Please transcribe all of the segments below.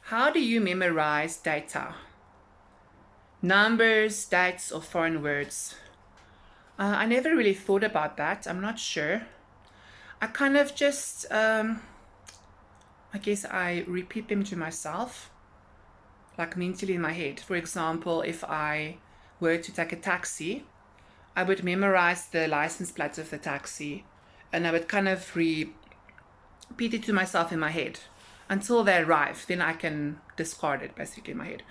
How do you memorize data? Numbers, dates, or foreign words? I never really thought about that. I'm not sure. I kind of just, I guess I repeat them to myself, like mentally in my head. For example, if I were to take a taxi, I would memorize the license plates of the taxi and I would kind of repeat it to myself in my head until they arrive. Then I can discard it basically in my head.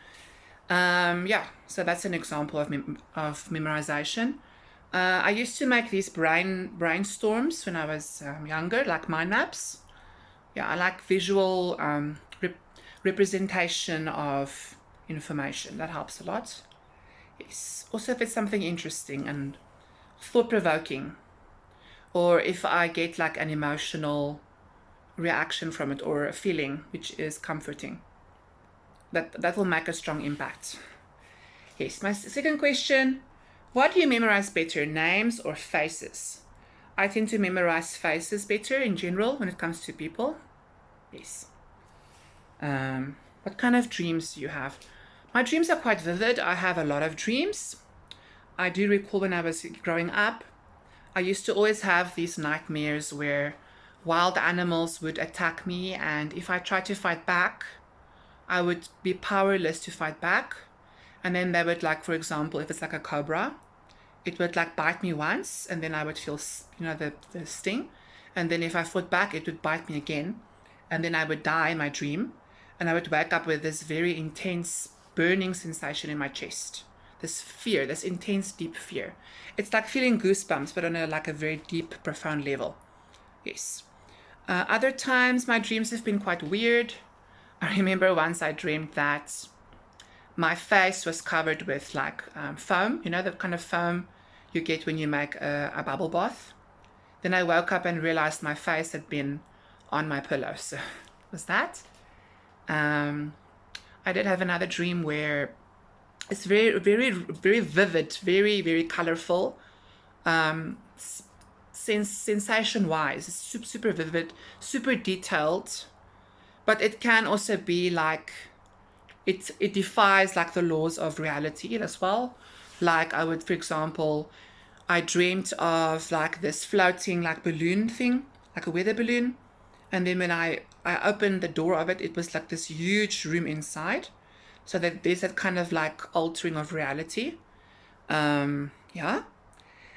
Yeah, so that's an example of memorization. I used to make these brainstorms when I was younger, like mind maps. Yeah, I like visual representation of information. That helps a lot. Yes. Also, if it's something interesting and thought-provoking, or if I get like an emotional reaction from it or a feeling which is comforting, that will make a strong impact. Yes, my second question, what do you memorize better, names or faces? I tend to memorize faces better in general when it comes to people. Yes. What kind of dreams do you have? My dreams are quite vivid. I have a lot of dreams. I do recall when I was growing up, I used to always have these nightmares where wild animals would attack me, and if I tried to fight back, I would be powerless to fight back. And then they would, like, for example, if it's like a cobra, it would like bite me once, and then I would feel, the sting. And then if I fought back, it would bite me again. And then I would die in my dream. And I would wake up with this very intense burning sensation in my chest. This fear, this intense, deep fear. It's like feeling goosebumps, but on a very deep, profound level. Yes. Other times, my dreams have been quite weird. I remember once I dreamed that my face was covered with foam, the kind of foam you get when you make a bubble bath. Then I woke up and realized my face had been on my pillow. So was that? I did have another dream where it's very, very, very vivid, very, very colorful. Sensation-wise, it's super, super vivid, super detailed, but it can also be like it defies like the laws of reality as well. Like I would, for example, I dreamt of like this floating like balloon thing, like a weather balloon, and then when I opened the door of it, it was like this huge room inside. So that there's that kind of like altering of reality. Yeah.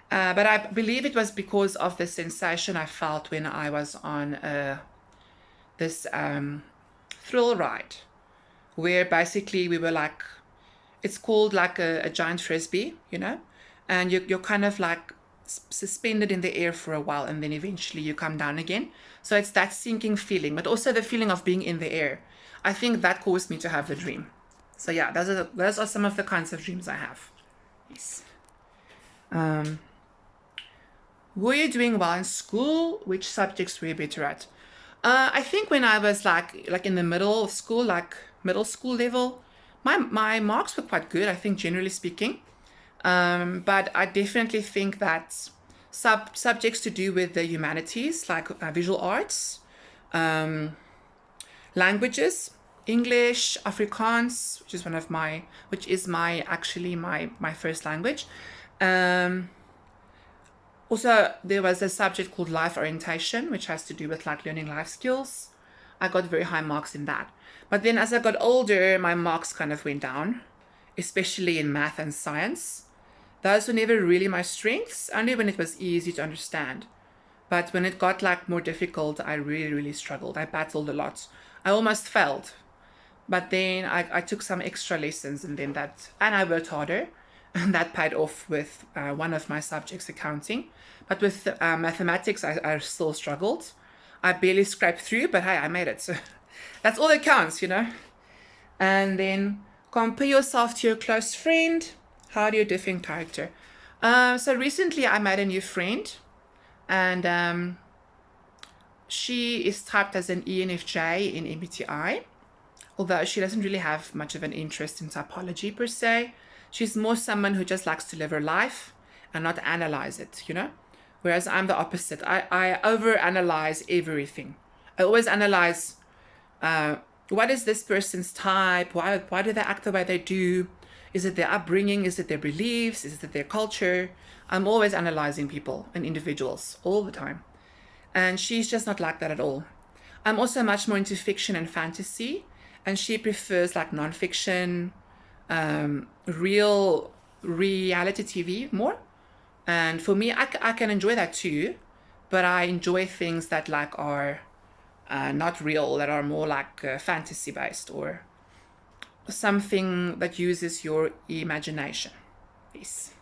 But I believe it was because of the sensation I felt when I was on this thrill ride, where basically we were like, it's called like a giant frisbee, and you're kind of like suspended in the air for a while, and then eventually you come down again. So it's that sinking feeling, but also the feeling of being in the air. I think that caused me to have the dream. So yeah, those are some of the kinds of dreams I have. Yes. Were you doing well in school? Which subjects were you better at? I think when I was like in the middle of school, like middle school level, my marks were quite good, I think, generally speaking. But I definitely think that subjects to do with the humanities, like visual arts, languages, English, Afrikaans, which is my first language. Also, there was a subject called life orientation, which has to do with like learning life skills. I got very high marks in that. But then as I got older, my marks kind of went down, especially in math and science. Those were never really my strengths, only when it was easy to understand. But when it got like more difficult, I really, really struggled. I battled a lot. I almost failed. But then I took some extra lessons, and I worked harder, and that paid off with one of my subjects, accounting. But with mathematics, I still struggled. I barely scraped through, but hey, I made it. So that's all that counts, And then compare yourself to your close friend. How do you differ in character? So recently I made a new friend, and she is typed as an ENFJ in MBTI, although she doesn't really have much of an interest in typology per se. She's more someone who just likes to live her life and not analyze it, Whereas I'm the opposite. I overanalyze everything. I always analyze what is this person's type? Why do they act the way they do? Is it their upbringing? Is it their beliefs? Is it their culture? I'm always analyzing people and individuals all the time. And she's just not like that at all. I'm also much more into fiction and fantasy, and she prefers like nonfiction, real reality TV more. And for me, I can enjoy that too, but I enjoy things that like are not real, that are more like fantasy based or something that uses your imagination. Peace.